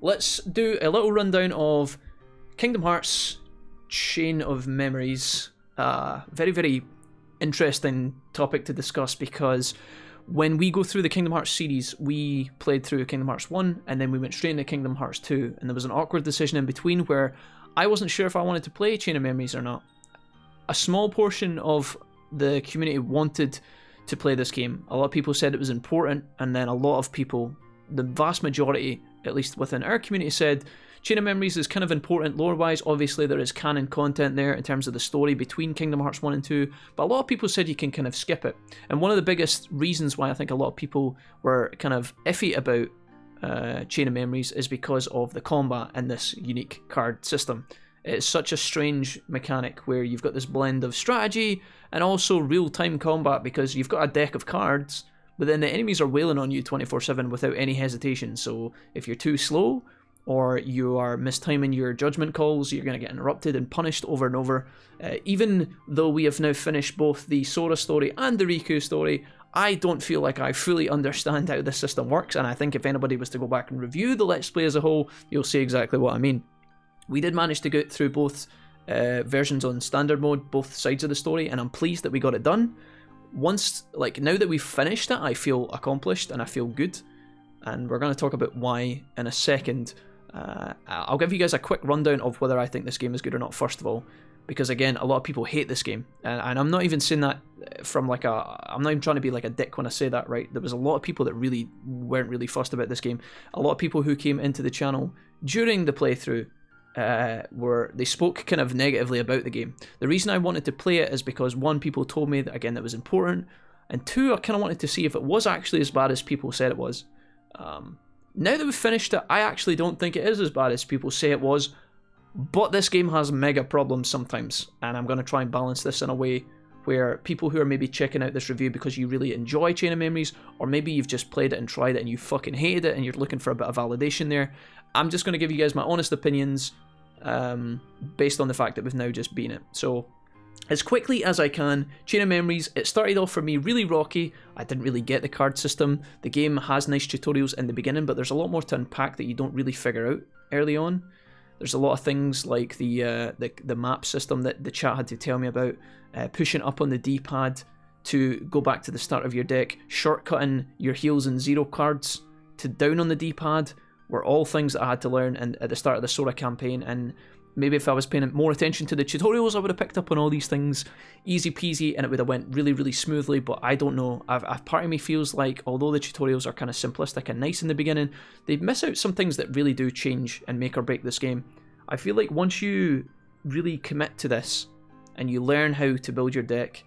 let's do a little rundown of Kingdom Hearts Chain of Memories. Very, very interesting topic to discuss, because when we go through the Kingdom Hearts series, we played through Kingdom Hearts 1 and then we went straight into Kingdom Hearts 2, and there was an awkward decision in between where I wasn't sure if I wanted to play Chain of Memories or not. A small portion of the community wanted to play this game. A lot of people said it was important, and then a lot of people, the vast majority, at least within our community, said Chain of Memories is kind of important lore-wise. Obviously, there is canon content there in terms of the story between Kingdom Hearts 1 and 2, but a lot of people said you can kind of skip it. And one of the biggest reasons why I think a lot of people were kind of iffy about Chain of Memories is because of the combat and this unique card system. It's such a strange mechanic where you've got this blend of strategy and also real-time combat, because you've got a deck of cards, but then the enemies are wailing on you 24/7 without any hesitation. So if you're too slow, or you are mistiming your judgment calls, you're going to get interrupted and punished over and over. Even though we have now finished both the Sora story and the Riku story, I don't feel like I fully understand how this system works, and I think if anybody was to go back and review the Let's Play as a whole, you'll see exactly what I mean. We did manage to get through both versions on standard mode, both sides of the story, and I'm pleased that we got it done. Now that we've finished it, I feel accomplished and I feel good, and we're going to talk about why in a second. I'll give you guys a quick rundown of whether I think this game is good or not first of all, because again, a lot of people hate this game, and I'm not even saying that from I'm not even trying to be like a dick when I say that, right? There was a lot of people that really weren't really fussed about this game. A lot of people who came into the channel during the playthrough they spoke kind of negatively about the game. The reason I wanted to play it is because one, people told me that again it was important, and two, I kind of wanted to see if it was actually as bad as people said it was. Now that we've finished it, I actually don't think it is as bad as people say it was, but this game has mega problems sometimes, and I'm going to try and balance this in a way where people who are maybe checking out this review because you really enjoy Chain of Memories, or maybe you've just played it and tried it and you fucking hated it and you're looking for a bit of validation there, I'm just going to give you guys my honest opinions based on the fact that we've now just beaten it. So, as quickly as I can, Chain of Memories, it started off for me really rocky. I didn't really get the card system. The game has nice tutorials in the beginning, but there's a lot more to unpack that you don't really figure out early on. There's a lot of things like the map system that the chat had to tell me about, pushing up on the D-pad to go back to the start of your deck, shortcutting your heals and zero cards to down on the D-pad, were all things that I had to learn at the start of the Sora campaign, and maybe if I was paying more attention to the tutorials, I would have picked up on all these things easy peasy and it would have went really, really smoothly, but I don't know. Part of me feels like, although the tutorials are kind of simplistic and nice in the beginning, they miss out some things that really do change and make or break this game. I feel like once you really commit to this and you learn how to build your deck,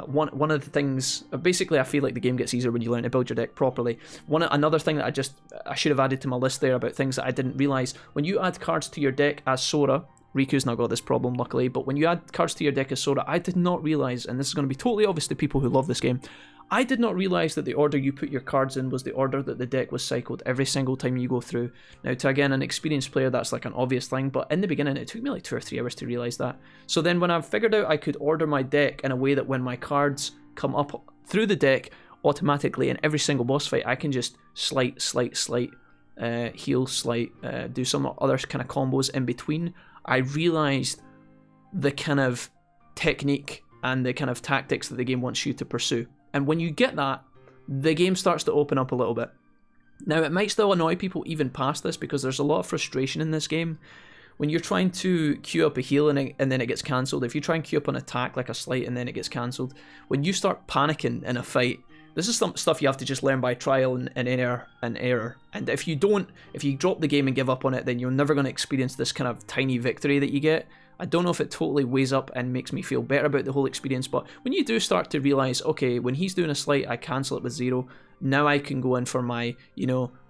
one of the things, basically I feel like the game gets easier when you learn to build your deck properly. Another thing that I should have added to my list there about things that I didn't realise, when you add cards to your deck as Sora, Riku's not got this problem luckily, but when you add cards to your deck as Sora, I did not realise, and this is going to be totally obvious to people who love this game, I did not realise that the order you put your cards in was the order that the deck was cycled every single time you go through. Now, to again an experienced player, that's like an obvious thing, but in the beginning it took me like 2 or 3 hours to realise that. So then when I figured out I could order my deck in a way that when my cards come up through the deck automatically in every single boss fight, I can just slight, heal, slight, do some other kind of combos in between, I realised the kind of technique and the kind of tactics that the game wants you to pursue. And when you get that, the game starts to open up a little bit. Now, it might still annoy people even past this, because there's a lot of frustration in this game. When you're trying to queue up a heal and then it gets cancelled, if you try and queue up an attack like a slight and then it gets cancelled, when you start panicking in a fight, this is some stuff you have to just learn by trial and error. And if you drop the game and give up on it, then you're never going to experience this kind of tiny victory that you get. I don't know if it totally weighs up and makes me feel better about the whole experience, but when you do start to realise, okay, when he's doing a slight, I cancel it with zero, now I can go in for my,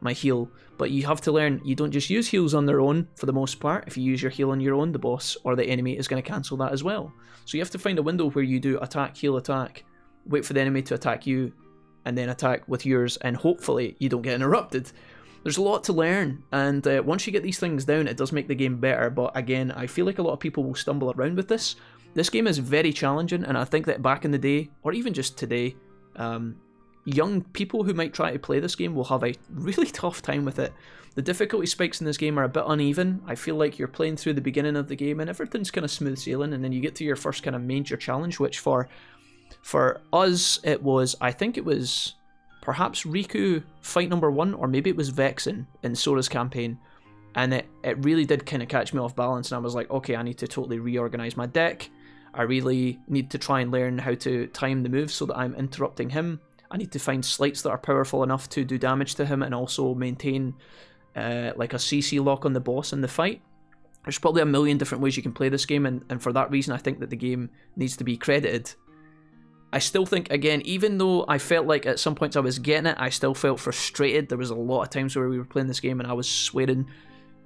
my heal. But you have to learn, you don't just use heals on their own for the most part. If you use your heal on your own, the boss or the enemy is going to cancel that as well. So you have to find a window where you do attack, heal, attack, wait for the enemy to attack you, and then attack with yours, and hopefully you don't get interrupted. There's a lot to learn, and once you get these things down, it does make the game better, but again, I feel like a lot of people will stumble around with this. This game is very challenging, and I think that back in the day, or even just today, young people who might try to play this game will have a really tough time with it. The difficulty spikes in this game are a bit uneven. I feel like you're playing through the beginning of the game and everything's kind of smooth sailing, and then you get to your first kind of major challenge, which for us, it was, I think it was perhaps Riku fight number 1, or maybe it was Vexen in Sora's campaign, and it really did kind of catch me off balance, and I was like, okay, I need to totally reorganize my deck. I really need to try and learn how to time the moves so that I'm interrupting him. I need to find slights that are powerful enough to do damage to him and also maintain like a CC lock on the boss in the fight. There's probably a million different ways you can play this game, and for that reason I think that the game needs to be credited. I still think, again, even though I felt like at some points I was getting it, I still felt frustrated. There was a lot of times where we were playing this game and I was swearing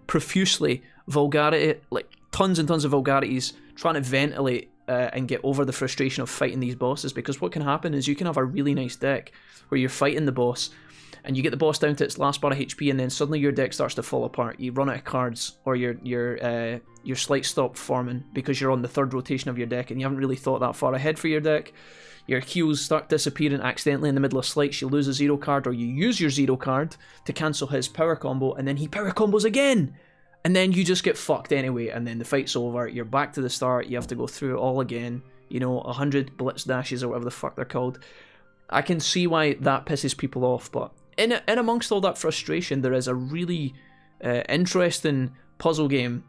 profusely, vulgarity, like tons and tons of vulgarities, trying to ventilate and get over the frustration of fighting these bosses, because what can happen is you can have a really nice deck where you're fighting the boss and you get the boss down to its last bar of HP, and then suddenly your deck starts to fall apart. You run out of cards, or your slights stop forming because you're on the 3rd rotation of your deck and you haven't really thought that far ahead for your deck. Your heals start disappearing accidentally in the middle of slights, you lose a 0 card, or you use your 0 card to cancel his power combo, and then he power combos again! And then you just get fucked anyway, and then the fight's over, you're back to the start, you have to go through it all again, 100 blitz dashes or whatever the fuck they're called. I can see why that pisses people off, but in amongst all that frustration, there is a really interesting puzzle game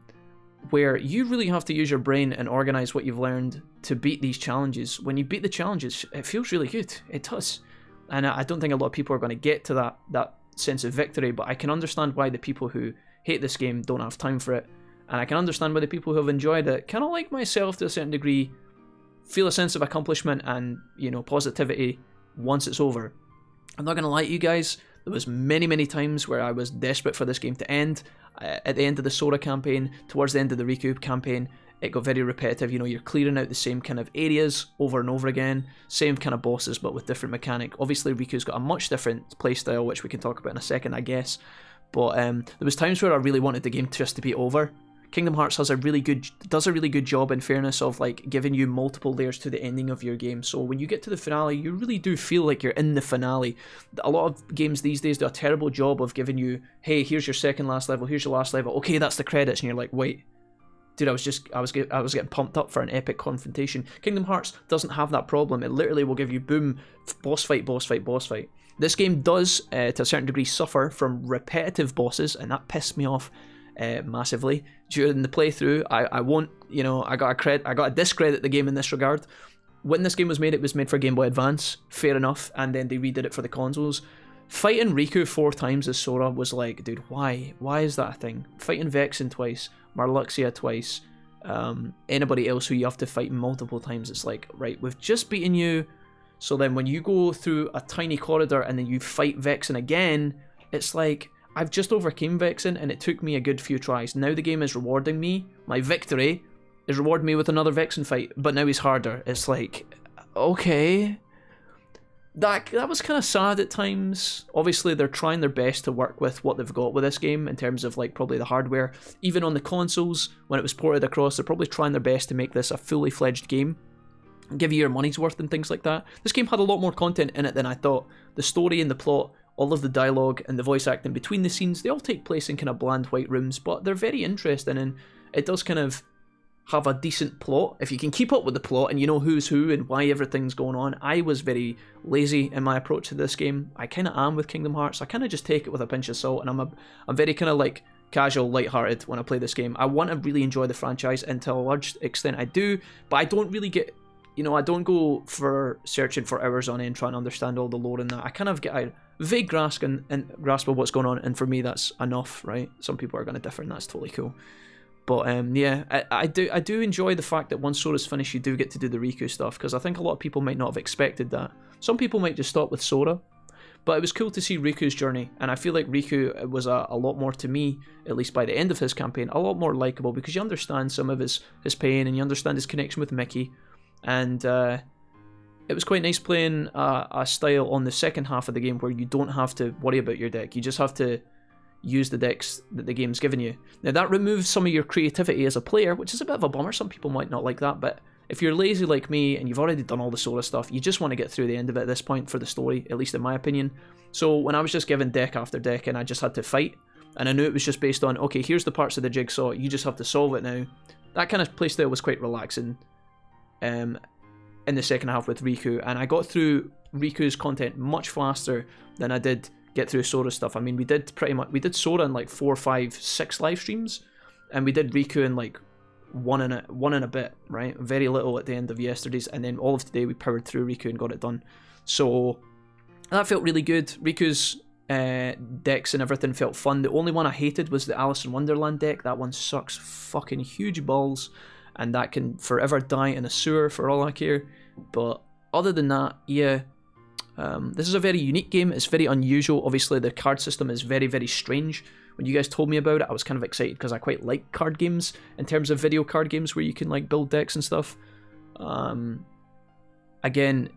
where you really have to use your brain and organize what you've learned to beat these challenges. When you beat the challenges, it feels really good. It does. And I don't think a lot of people are going to get to that sense of victory, but I can understand why the people who hate this game don't have time for it. And I can understand why the people who have enjoyed it, kind of like myself to a certain degree, feel a sense of accomplishment and, positivity once it's over. I'm not going to lie to you guys, there was many times where I was desperate for this game to end. At the end of the Sora campaign, towards the end of the Riku campaign, it got very repetitive. You're clearing out the same kind of areas over and over again, same kind of bosses but with different mechanic. Obviously Riku's got a much different playstyle, which we can talk about in a second, I guess. But there was times where I really wanted the game just to be over. Kingdom Hearts does a really good job, in fairness, of like giving you multiple layers to the ending of your game. So when you get to the finale, you really do feel like you're in the finale. A lot of games these days do a terrible job of giving you, hey, here's your second last level, here's your last level, okay, that's the credits, and you're like, wait, dude, I was getting pumped up for an epic confrontation. Kingdom Hearts doesn't have that problem. It literally will give you, boom, boss fight, boss fight, boss fight. This game does, to a certain degree, suffer from repetitive bosses, and that pissed me off massively during the playthrough. I won't, I got to discredit the game in this regard. When this game was made, it was made for Game Boy Advance, fair enough, and then they redid it for the consoles. Fighting Riku 4 times as Sora was like, dude, why? Why is that a thing? Fighting Vexen twice, Marluxia twice, anybody else who you have to fight multiple times, it's like, right, we've just beaten you, so then when you go through a tiny corridor and then you fight Vexen again, it's like, I've just overcame Vexen and it took me a good few tries. Now the game is rewarding me, my victory is rewarding me with another Vexen fight, but now he's harder. It's like, okay. That was kind of sad at times. Obviously they're trying their best to work with what they've got with this game in terms of like probably the hardware. Even on the consoles, when it was ported across, they're probably trying their best to make this a fully fledged game, give you your money's worth and things like that. This game had a lot more content in it than I thought. The story and the plot, all of the dialogue and the voice acting between the scenes, they all take place in kind of bland white rooms, but they're very interesting, and it does kind of have a decent plot. If you can keep up with the plot and you know who's who and why everything's going on. I was very lazy in my approach to this game. I kind of am with Kingdom Hearts. I kind of just take it with a pinch of salt, and I'm very kind of like casual, lighthearted when I play this game. I want to really enjoy the franchise, and to a large extent I do, but I don't really get, I don't go for searching for hours on end trying to understand all the lore in that. I kind of get a vague grasp of what's going on, and for me that's enough, right? Some people are going to differ, and that's totally cool. But yeah, I do enjoy the fact that once Sora's finished, you do get to do the Riku stuff, because I think a lot of people might not have expected that. Some people might just stop with Sora, but it was cool to see Riku's journey, and I feel like Riku was a lot more, to me, at least by the end of his campaign, a lot more likable, because you understand some of his pain, and you understand his connection with Mickey, and it was quite nice playing a style on the second half of the game where you don't have to worry about your deck, you just have to use the decks that the game's given you. Now that removes some of your creativity as a player, which is a bit of a bummer. Some people might not like that, but if you're lazy like me and you've already done all the Sora stuff, you just want to get through the end of it at this point for the story, at least in my opinion. So when I was just given deck after deck and I just had to fight, and I knew it was just based on, okay, here's the parts of the jigsaw, you just have to solve it now. That kind of playstyle was quite relaxing in the second half with Riku, and I got through Riku's content much faster than I did get through Sora's stuff. I mean, we did Sora in like 4, 5, 6 live streams, and we did Riku in like one and a bit, right? Very little at the end of yesterday's, and then all of today we powered through Riku and got it done. So that felt really good. Riku's decks and everything felt fun. The only one I hated was the Alice in Wonderland deck. That one sucks fucking huge balls, and that can forever die in a sewer for all I care. But other than that, yeah, this is a very unique game. It's very unusual. Obviously, the card system is very, very strange. When you guys told me about it, I was kind of excited because I quite like card games in terms of video card games where you can like build decks and stuff. Again,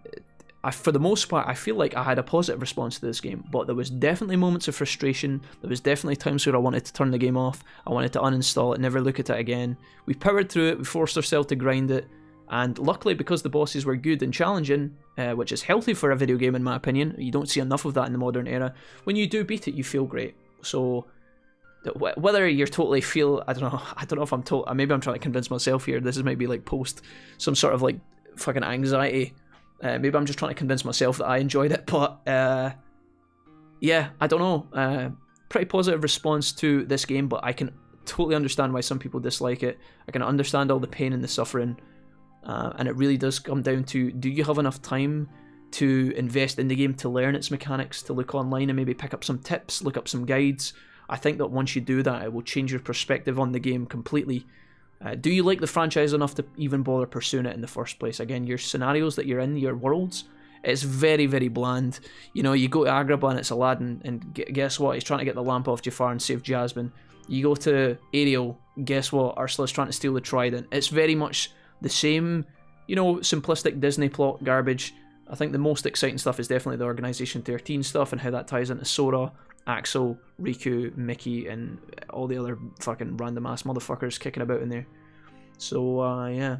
for the most part, I feel like I had a positive response to this game, but there was definitely moments of frustration. There was definitely times where I wanted to turn the game off. I wanted to uninstall it, never look at it again. We powered through it, we forced ourselves to grind it, and luckily because the bosses were good and challenging, which is healthy for a video game in my opinion, you don't see enough of that in the modern era, when you do beat it, you feel great. So whether you're totally feel, I don't know if I'm maybe I'm trying to convince myself here, this is maybe like post some sort of like fucking anxiety. Maybe I'm just trying to convince myself that I enjoyed it, but yeah, I don't know. Pretty positive response to this game, but I can totally understand why some people dislike it. I can understand all the pain and the suffering, and it really does come down to, do you have enough time to invest in the game to learn its mechanics, to look online and maybe pick up some tips, look up some guides? I think that once you do that, it will change your perspective on the game completely. Do you like the franchise enough to even bother pursuing it in the first place? Again, your scenarios that you're in, your worlds, it's very, very bland. You know, you go to Agrabah and it's Aladdin, and guess what? He's trying to get the lamp off Jafar and save Jasmine. You go to Ariel, guess what? Ursula's trying to steal the trident. It's very much the same, you know, simplistic Disney plot garbage. I think the most exciting stuff is definitely the Organization XIII stuff and how that ties into Sora, Axel, Riku, Mickey, and all the other fucking random ass motherfuckers kicking about in there. So yeah,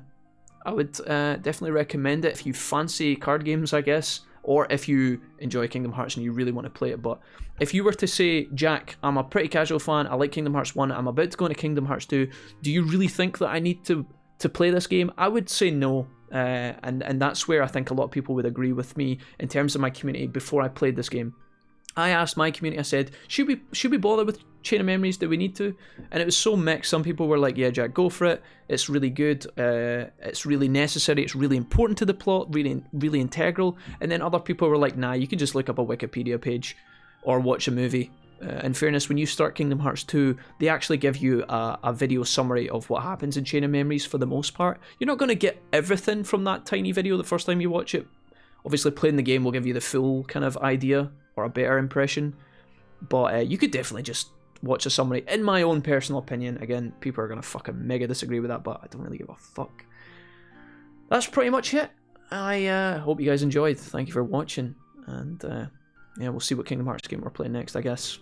I would definitely recommend it if you fancy card games, I guess, or if you enjoy Kingdom Hearts and you really want to play it. But if you were to say, Jack, I'm a pretty casual fan, I like Kingdom Hearts 1, I'm about to go into Kingdom Hearts 2, do you really think that I need to play this game? I would say no. And that's where I think a lot of people would agree with me in terms of my community before I played this game. I asked my community, I said, should we bother with Chain of Memories? Do we need to? And it was so mixed. Some people were like, yeah, Jack, go for it. It's really good. It's really necessary. It's really important to the plot. Really, really integral. And then other people were like, nah, you can just look up a Wikipedia page or watch a movie. In fairness, when you start Kingdom Hearts 2, they actually give you a video summary of what happens in Chain of Memories for the most part. You're not going to get everything from that tiny video the first time you watch it. Obviously, playing the game will give you the full kind of idea or a better impression, but you could definitely just watch a summary. In my own personal opinion, again, people are going to fucking mega disagree with that, but I don't really give a fuck. That's pretty much it. I hope you guys enjoyed. Thank you for watching, and yeah, we'll see what Kingdom Hearts game we're playing next, I guess.